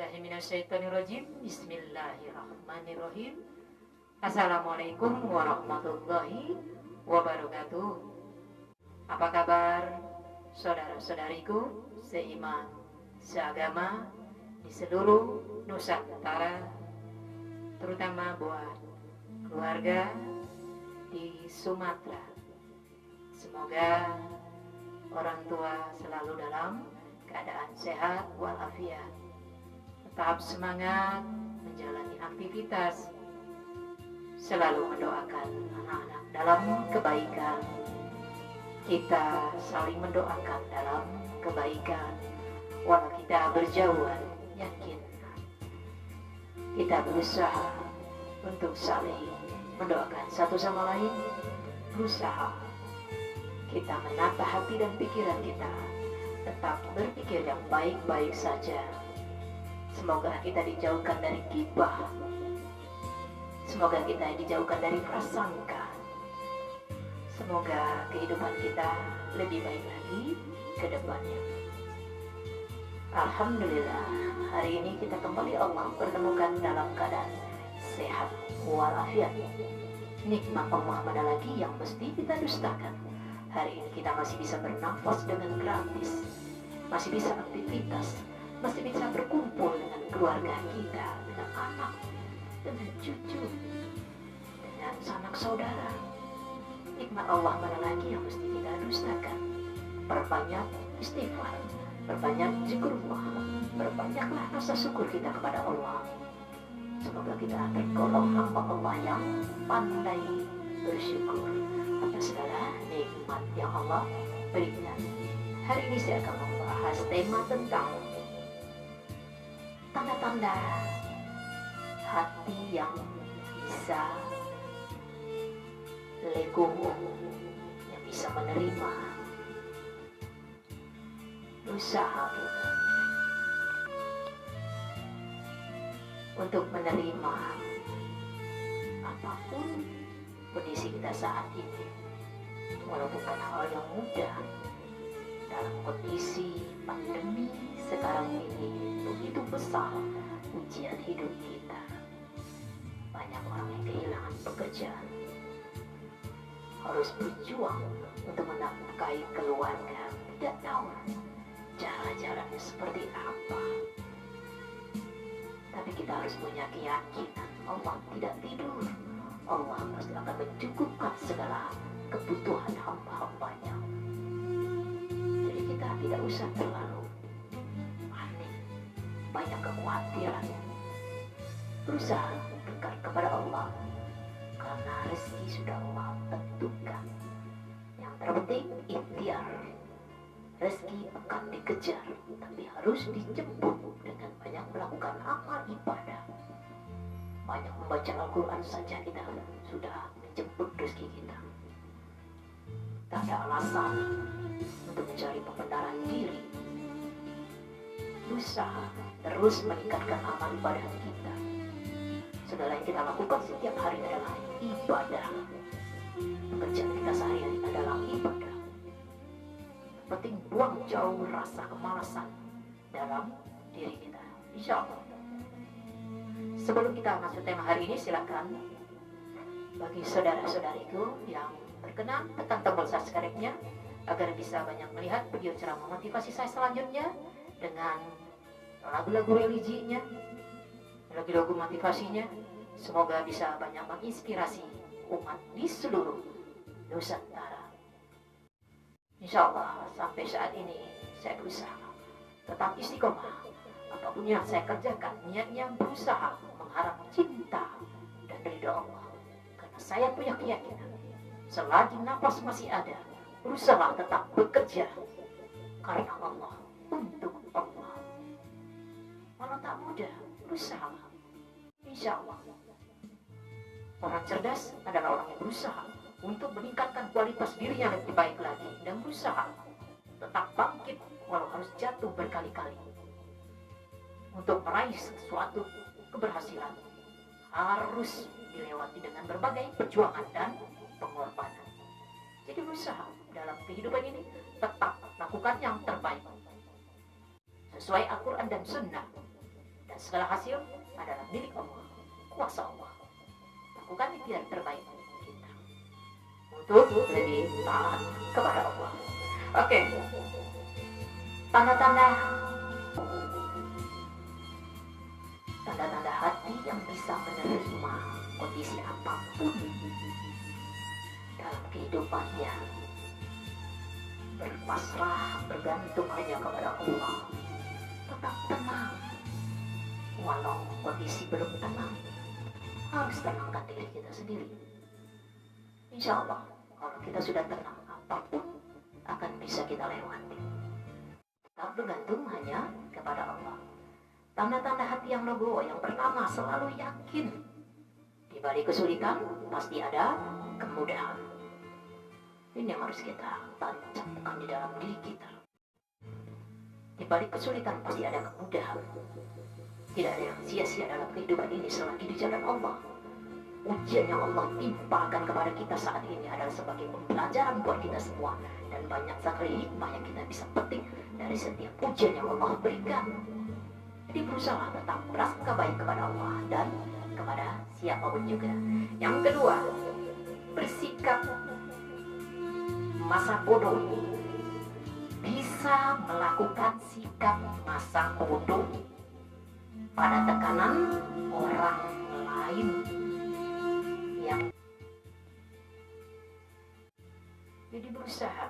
billahi minasyaitonirrajim. Bismillahirrahmanirrahim. Assalamualaikum warahmatullahi wabarakatuh. Apa kabar saudara-saudariku seiman, seagama di seluruh Nusantara, terutama buat keluarga di Sumatera. Semoga orang tua selalu dalam keadaan sehat walafiat, tetap semangat menjalani aktivitas, selalu mendoakan anak-anak dalam kebaikan. Kita saling mendoakan dalam kebaikan, walau kita berjauhan, yakin kita berusaha untuk saling mendoakan satu sama lain, berusaha kita menata hati dan pikiran kita, tetap berpikir yang baik-baik saja. Semoga kita dijauhkan dari gibah, semoga kita dijauhkan dari prasangka, semoga kehidupan kita lebih baik lagi ke depannya. Alhamdulillah, hari ini kita kembali Allah pertemukan dalam keadaan sehat walafiat. Nikmat Allah mana lagi yang mesti kita dustakan? Hari ini kita masih bisa bernafas dengan gratis, masih bisa aktivitas, masih bisa berkumpul dengan keluarga kita, dengan anak, dengan cucu, dengan sanak saudara. Nikmat Allah mana lagi yang mesti kita dustakan? Perbanyak istighfar, perbanyak zikrullah, perbanyaklah rasa syukur kita kepada Allah. Semoga kita tergolong hamba Allah yang pandai bersyukur atas segala nikmat yang Allah berikan. Hari ini saya akan membahas tema tentang tanda-tanda hati yang bisa legowo, yang bisa menerima usaha kita untuk menerima apapun kondisi kita saat ini, walau bukan hal yang mudah dalam kondisi pandemi sekarang ini. Begitu besar ujian hidup kita, banyak orang yang kehilangan pekerjaan, harus berjuang untuk menafkahi keluarga, tidak tahu cara-caranya seperti apa. Tapi kita harus punya keyakinan Allah tidak tidur, Allah pasti akan mencukupkan segala kebutuhan hamba-hambanya. Jadi kita tidak usah terlalu panik, banyak kekhawatiran. Berusaha dekat kepada Allah, karena rezeki sudah Allah tentukan. Yang terpenting ikhtiar. Rezeki akan dikejar, tapi harus dijemput dengan banyak melakukan amal ibadah. Banyak membaca Al-Quran saja kita sudah menjemput rezeki kita. Tak ada alasan untuk mencari pembenaran diri. Berusaha terus meningkatkan amal ibadah kita. Segala yang kita lakukan setiap hari adalah ibadah. Pekerjaan kita sehari-hari adalah ibadah. Penting buang jauh rasa kemalasan dalam diri kita, insya Allah. Sebelum kita masuk tema hari ini, silakan bagi saudara-saudariku yang berkenan tekan tombol subscribe-nya agar bisa banyak melihat video ceramah motivasi saya selanjutnya dengan lagu-lagu religinya, lagu-lagu motivasinya. Semoga bisa banyak menginspirasi umat di seluruh Nusantara. Insya Allah sampai saat ini saya berusaha tetap istiqomah. Apapun yang saya kerjakan, niatnya berusaha mengharap cinta dan ridha Allah. Karena saya punya keyakinan, selagi nafas masih ada, berusaha tetap bekerja karena Allah, untuk Allah. Walau tak mudah, berusaha. Insya Allah. Orang cerdas adalah orang yang berusaha untuk meningkatkan kualitas dirinya lebih baik lagi, dan berusaha tetap bangkit walau harus jatuh berkali-kali. Untuk meraih sesuatu keberhasilan harus dilewati dengan berbagai perjuangan dan pengorbanan. Jadi berusaha dalam kehidupan ini tetap lakukan yang terbaik sesuai Al-Quran dan Sunnah, dan segala hasil adalah milik Allah, kuasa Allah. Lakukan ikhtiar terbaik kita untuk lebih taat kepada Allah. Oke. Tanda-tanda hati yang bisa menerima kondisi apapun dalam kehidupannya, berpasrah, bergantung hanya kepada Allah, tetap tenang walau kondisi belum tenang. Harus tenangkan diri kita sendiri. Insya Allah kalau kita sudah tenang, apapun akan bisa kita lewati. Tetap bergantung hanya kepada Allah. Tanda-tanda hati yang legowo yang pertama, selalu yakin di balik kesulitan pasti ada kemudahan. Ini yang harus kita tancapkan di dalam diri kita. Di balik kesulitan pasti ada kemudahan. Tidak ada yang sia-sia dalam kehidupan ini selagi di jalan Allah. Ujian yang Allah timpakan kepada kita saat ini adalah sebagai pembelajaran buat kita semua. Dan banyak sekali hikmah yang kita bisa petik dari setiap ujian yang Allah berikan. Jadi berusaha tetap berasangka baik kepada Allah dan kepada siapapun juga. Yang kedua, bersikap masa bodoh. Bisa melakukan sikap masa bodoh pada tekanan orang lain yang jadi berusaha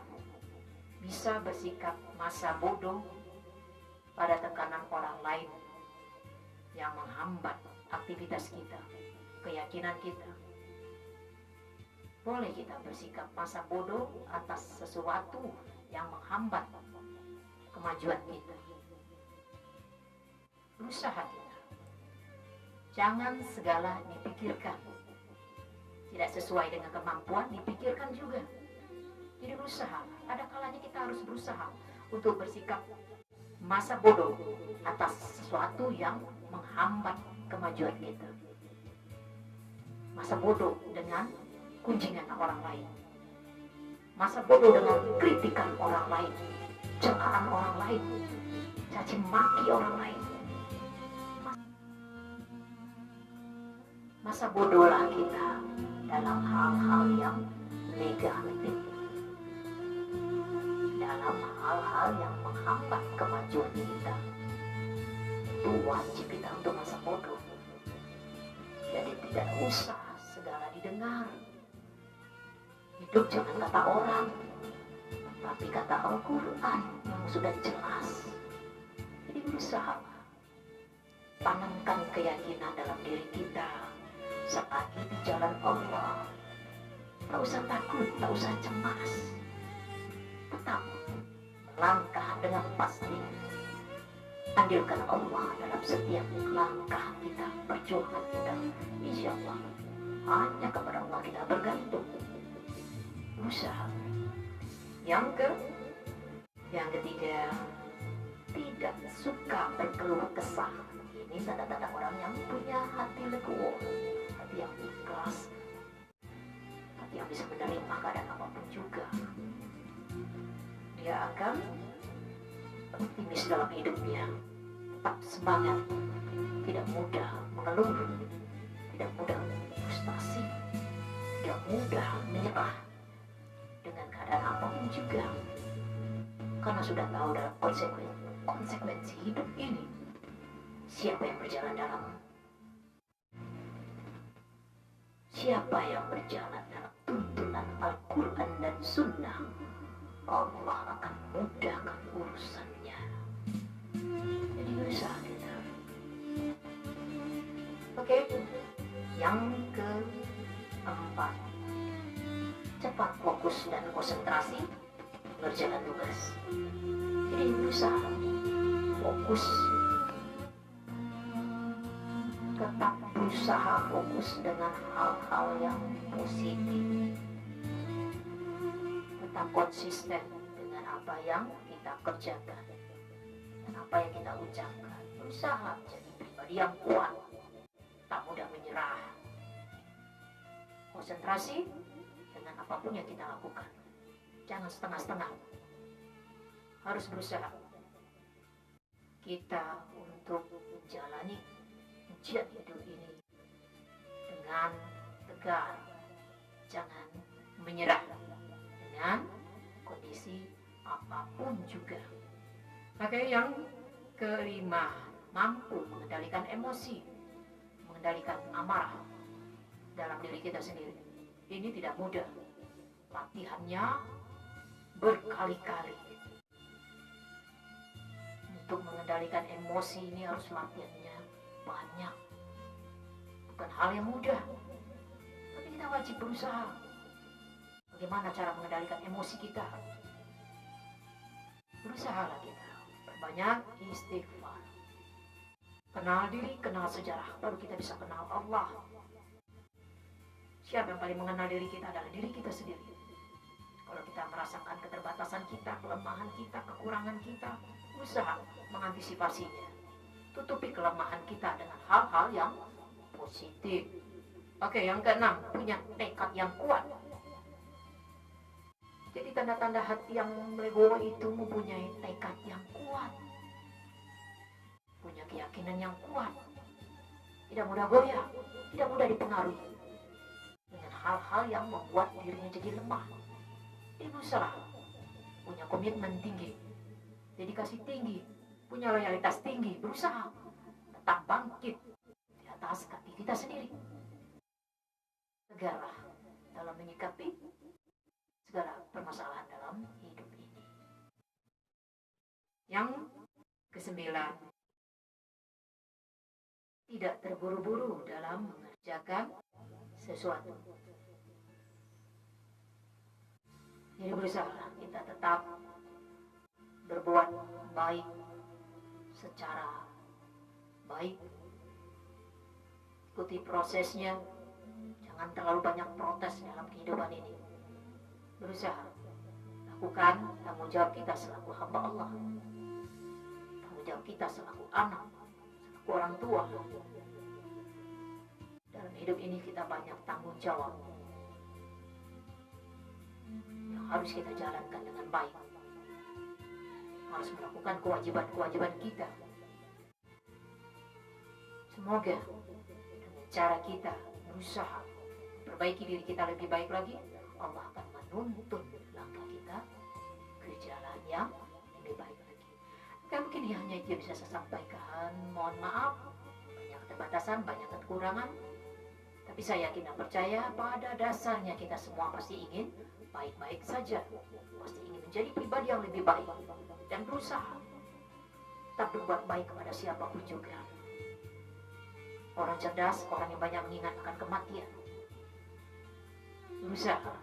bisa bersikap masa bodoh pada tekanan orang lain yang menghambat aktivitas kita, keyakinan kita. Boleh kita bersikap masa bodoh atas sesuatu yang menghambat kemajuan kita. Berusaha kita. Jangan segala dipikirkan. Tidak sesuai dengan kemampuan dipikirkan juga. Jadi berusaha. Ada kalanya kita harus berusaha untuk bersikap masa bodoh atas sesuatu yang menghambat kemajuan kita. Masa bodoh dengan kunjingan orang lain. Masa bodoh dengan kritikan orang lain, celaan orang lain, caci maki orang lain. Masa bodohlah kita dalam hal-hal yang negatif, dalam hal-hal yang menghambat kemajuan kita. Itu wajib kita untuk masa bodoh. Jadi tidak usah segala didengar. Hidup jangan kata orang, tapi kata Al-Quran yang sudah jelas. Jadi berusaha tanamkan keyakinan dalam diri kita selagi di jalan Allah. Tak usah takut, tak usah cemas. Tetap melangkah dengan pasti. Andilkan Allah dalam setiap langkah kita, perjuangan kita. Insya Allah hanya kepada Allah kita bergantung. Usaha. Yang ketiga, tidak suka berkeluh kesah. Ini tanda-tanda orang yang punya hati legowo, hati yang ikhlas, hati yang bisa menerima keadaan apapun juga. Dia akan optimis dalam hidupnya, tetap semangat, tidak mudah mengeluh, tidak mudah frustasi, tidak mudah menyerah dengan keadaan apapun juga, karena sudah tahu dalam konsekuensi hidup ini. Siapa yang berjalan dalam tuntunan Al-Quran dan Sunnah, Allah akan mudahkan urusannya. Jadi berusaha kita. Oke. Yang keempat, cepat fokus dan konsentrasi mengerjakan tugas. Jadi berusaha fokus, tetap berusaha fokus dengan hal-hal yang positif. Tetap konsisten dengan apa yang kita kerjakan dan apa yang kita ucapkan. Berusaha jadi pribadi yang kuat, tak mudah menyerah. Konsentrasi dengan apapun yang kita lakukan. Jangan setengah-setengah. Harus berusaha kita untuk menjalani pun juga. Oke, yang kelima, mampu mengendalikan emosi, mengendalikan amarah dalam diri kita sendiri. Ini tidak mudah. Latihannya berkali-kali. Untuk mengendalikan emosi ini harus latihannya banyak. Bukan hal yang mudah. Tapi kita wajib berusaha. Bagaimana cara mengendalikan emosi kita? Berusahalah kita. Berbanyak istighfar. Kenal diri, kenal sejarah. Baru kita bisa kenal Allah. Siapa yang paling mengenal diri kita adalah diri kita sendiri. Kalau kita merasakan keterbatasan kita, kelemahan kita, kekurangan kita, berusaha mengantisipasinya. Tutupi kelemahan kita dengan hal-hal yang positif. Oke, yang keenam, punya tekad yang kuat. Jadi tanda-tanda hati yang legowo itu mempunyai tekad yang kuat. Punya keyakinan yang kuat. Tidak mudah goyah, tidak mudah dipengaruhi dengan hal-hal yang membuat dirinya jadi lemah. Dia berusaha, punya komitmen tinggi, dedikasi tinggi, punya loyalitas tinggi, berusaha tetap bangkit di atas kaki kita sendiri. Tegarlah dalam menyikapi segala permasalahan dalam hidup ini. Yang kesembilan, tidak terburu-buru dalam mengerjakan sesuatu. Jadi berusaha kita tetap berbuat baik secara baik. Ikuti prosesnya. Jangan terlalu banyak protes dalam kehidupan ini. Berusaha lakukan tanggung jawab kita selaku hamba Allah. Tanggung jawab kita selaku anak, selaku orang tua. Dalam hidup ini kita banyak tanggung jawab yang harus kita jalankan dengan baik. Harus melakukan kewajiban-kewajiban kita. Semoga dengan cara kita berusaha perbaiki diri kita lebih baik lagi, Allah akan menuntun langkah kita ke jalan yang lebih baik lagi. Oke, mungkin hanya itu bisa saya sampaikan. Mohon maaf, banyak keterbatasan, banyak kekurangan. Tapi saya yakin dan percaya pada dasarnya kita semua pasti ingin baik-baik saja. Pasti ingin menjadi pribadi yang lebih baik. Dan berusaha tetap berbuat baik kepada siapapun juga. Orang cerdas, orang yang banyak mengingat akan kematian. Berusaha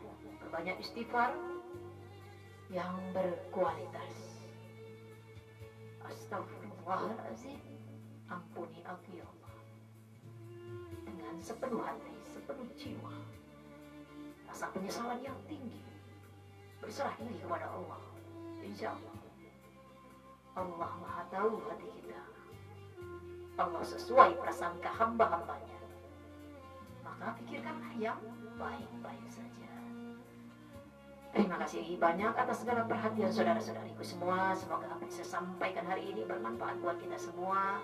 berbanyak istighfar yang berkualitas. Astagfirullahaladzim, ampuni aku ya Allah. Dengan sepenuh hati, sepenuh jiwa, rasa penyesalan yang tinggi, berserah diri kepada Allah. Insya Allah, Allah Maha tahu hati kita. Allah sesuai prasangka hamba-hambanya. Maka pikirkanlah yang baik-baik saja. Terima kasih banyak atas segala perhatian saudara-saudariku semua. Semoga apa yang saya sampaikan hari ini bermanfaat buat kita semua.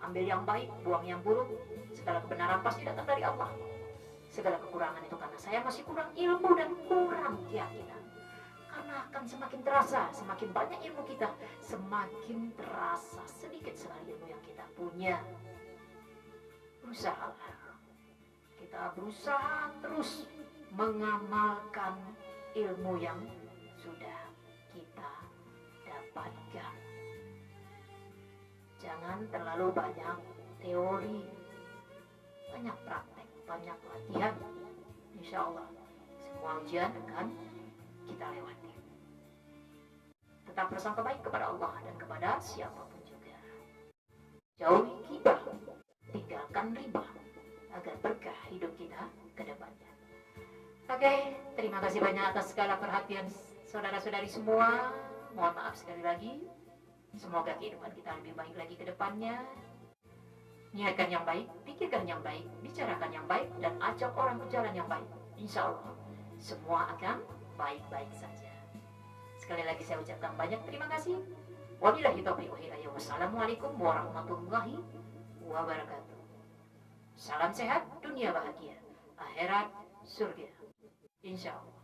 Ambil yang baik, buang yang buruk. Segala kebenaran pasti datang dari Allah. Segala kekurangan itu karena saya masih kurang ilmu dan kurang keyakinan. Karena akan semakin terasa, semakin banyak ilmu kita, semakin terasa sedikit sekali ilmu yang kita punya. Berusaha. Kita berusaha terus mengamalkan ilmu yang sudah kita dapatkan. Jangan terlalu banyak teori, banyak praktek, banyak latihan. Insya Allah semua ujian akan kita lewati. Tetap bersangka baik kepada Allah dan kepada siapapun juga. Jauhi ghibah, tinggalkan riba agar berkah hidup kita ke depannya. Oke, terima kasih banyak atas segala perhatian saudara-saudari semua. Mohon maaf sekali lagi. Semoga kehidupan kita lebih baik lagi ke depannya. Niatkan yang baik, pikirkan yang baik, bicarakan yang baik, dan ajak orang ke jalan yang baik. Insya Allah, semua akan baik-baik saja. Sekali lagi saya ucapkan banyak terima kasih. Wabillahi taufiq wal hidayah. Wassalamualaikum warahmatullahi wabarakatuh. Salam sehat, dunia bahagia, akhirat surga. Insya Allah.